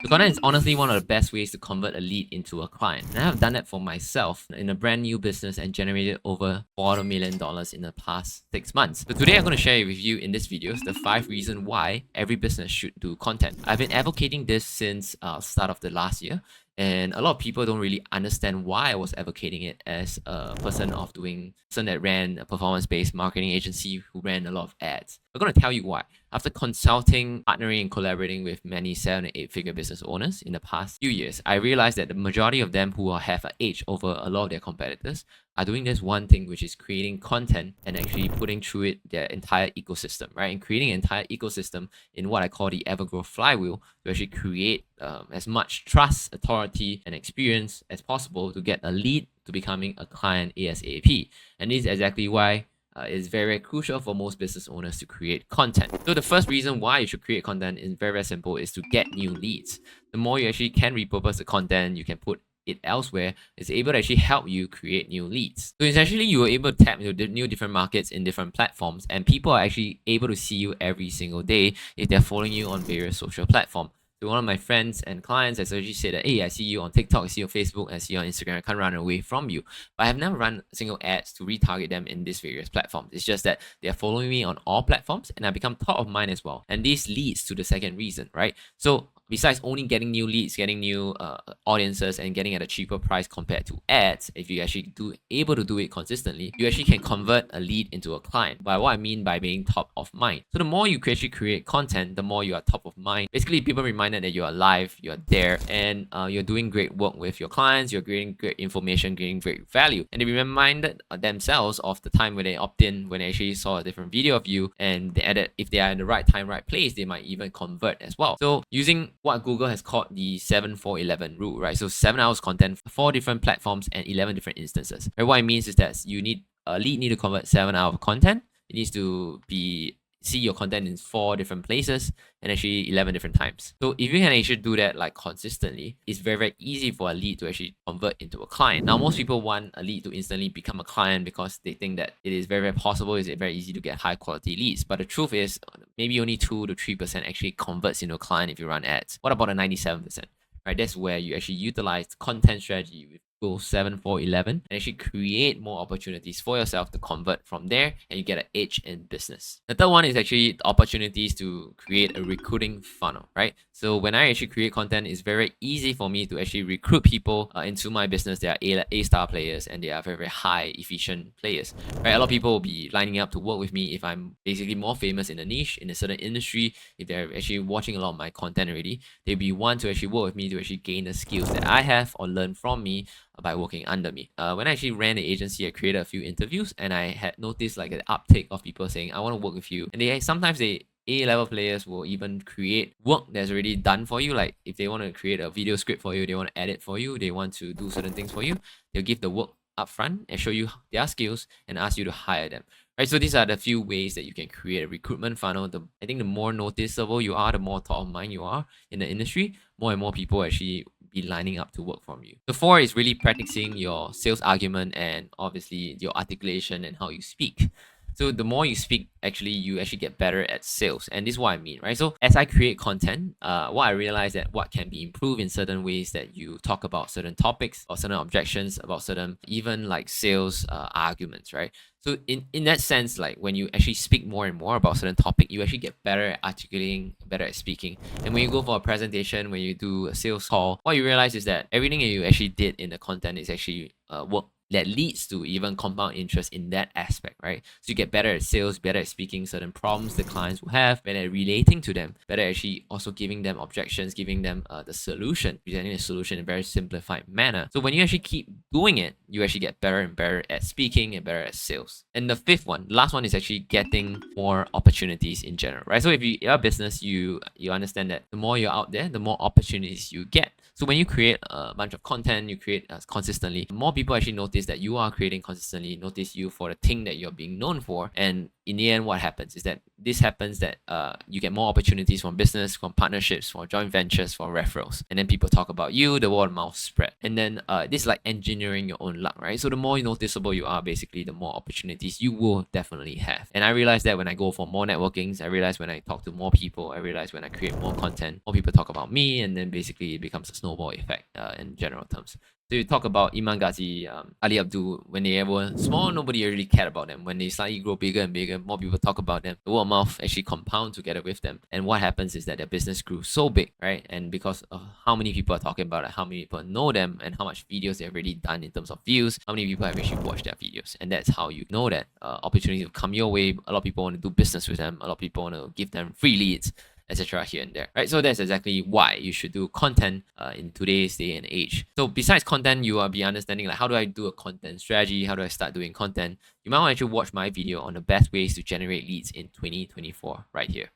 The content is honestly one of the best ways to convert a lead into a client. And I have done that for myself in a brand new business and generated over $250,000 in the past 6 months. So today I'm going to share with you in this video the 5 reasons why every business should do content. I've been advocating this since start of the last year. And a lot of people don't really understand why I was advocating it as a person that ran a performance-based marketing agency who ran a lot of ads. I'm going to tell you why. After consulting, partnering, and collaborating with many 7 and 8-figure business owners in the past few years, I realized that the majority of them who have an edge over a lot of their competitors are doing this one thing, which is creating content and actually putting through it their entire ecosystem, right? And creating an entire ecosystem in what I call the Evergrowth flywheel to actually create as much trust, authority, and experience as possible to get a lead to becoming a client ASAP. And this is exactly why it's very crucial for most business owners to create content. So the first reason why you should create content is very simple, is to get new leads. The more you actually can repurpose the content, you can put it elsewhere, it's able to actually help you create new leads. So essentially, you are able to tap into new different markets in different platforms, and people are actually able to see you every single day if they're following you on various social platforms. So one of my friends and clients has actually said that, hey, I see you on TikTok, I see you on Facebook, I see you on Instagram, I can't run away from you. But I have never run single ads to retarget them in these various platforms. It's just that they're following me on all platforms and I become top of mind as well. And this leads to the second reason, right? So besides only getting new leads, getting new audiences, and getting at a cheaper price compared to ads, if you actually able to do it consistently, you actually can convert a lead into a client. By what I mean by being top of mind. So the more you actually create content, the more you are top of mind. Basically, people reminded that you are alive, you are there, and you're doing great work with your clients, you're creating great information, creating great value. And they reminded themselves of the time when they opt in, when they actually saw a different video of you, and they added, if they are in the right time, right place, they might even convert as well. So using what Google has called the 7-4-11 rule, right? So 7 hours content, 4 different platforms, and 11 different instances. Right? What it means is that a lead need to convert 7 hours of content. It needs to see your content in 4 different places and actually 11 different times. So if you can actually do that like consistently, it's very, very easy for a lead to actually convert into a client. Now, most people want a lead to instantly become a client because they think that it is very, very possible, it's very easy to get high quality leads. But the truth is maybe only 2 to 3% actually converts into a client if you run ads. What about the 97%? Right, that's where you actually utilize content strategy with Go 7-4-11 and actually create more opportunities for yourself to convert from there, and you get an edge in business. The third one is actually the opportunities to create a recruiting funnel, right? So when I actually create content, it's very easy for me to actually recruit people into my business. They are A-star players and they are very, very high efficient players, right? A lot of people will be lining up to work with me if I'm basically more famous in a niche, in a certain industry. If they're actually watching a lot of my content already, they'll be want to actually work with me to actually gain the skills that I have or learn from me by working under me. When I actually ran the agency, I created a few interviews and I had noticed like an uptake of people saying, I want to work with you. And sometimes A-level players will even create work that's already done for you. Like if they want to create a video script for you, they want to edit for you, they want to do certain things for you, they'll give the work upfront and show you their skills and ask you to hire them. Right, so these are the few ways that you can create a recruitment funnel. I think the more noticeable you are, the more top of mind you are in the industry, more and more people actually be lining up to work from you. The 4 is really practicing your sales argument and obviously your articulation and how you speak. So the more you speak, you actually get better at sales. And this is what I mean, right? So as I create content, what I realize that what can be improved in certain ways that you talk about certain topics or certain objections about certain, even like sales arguments, right? So in that sense, like when you actually speak more and more about certain topic, you actually get better at articulating, better at speaking. And when you go for a presentation, when you do a sales call, what you realize is that everything that you actually did in the content is actually work that leads to even compound interest in that aspect, right? So you get better at sales, better at speaking certain problems the clients will have, better at relating to them, better actually also giving them objections, giving them the solution, presenting the solution in a very simplified manner. So when you actually keep doing it, you actually get better and better at speaking and better at sales. And the fifth one, last one, is actually getting more opportunities in general, right? So if you're a business, you understand that the more you're out there, the more opportunities you get. So when you create a bunch of content, you create consistently, more people actually notice that you are creating consistently, notice you for the thing that you're being known for, and in the end, what happens is that this happens that you get more opportunities from business, from partnerships, for joint ventures, for referrals. And then people talk about you, the word of mouth spread. And then this is like engineering your own luck, right? So the more noticeable you are, basically, the more opportunities you will definitely have. And I realize that when I go for more networkings, I realize when I talk to more people, I realize when I create more content, more people talk about me, and then basically it becomes a snowball effect in general terms. So you talk about Iman Ghazi, Ali Abdul, when they were small, nobody really cared about them. When they slightly grow bigger and bigger, more people talk about them. The word of mouth actually compound together with them. And what happens is that their business grew so big, right? And because of how many people are talking about it, how many people know them, and how much videos they've already done in terms of views, how many people have actually watched their videos. And that's how you know that opportunities will come your way. A lot of people want to do business with them. A lot of people want to give them free leads, etc. here and there, right? So that's exactly why you should do content in today's day and age. So besides content, you will be understanding like, how do I do a content strategy? How do I start doing content? You might want to actually watch my video on the best ways to generate leads in 2024 right here.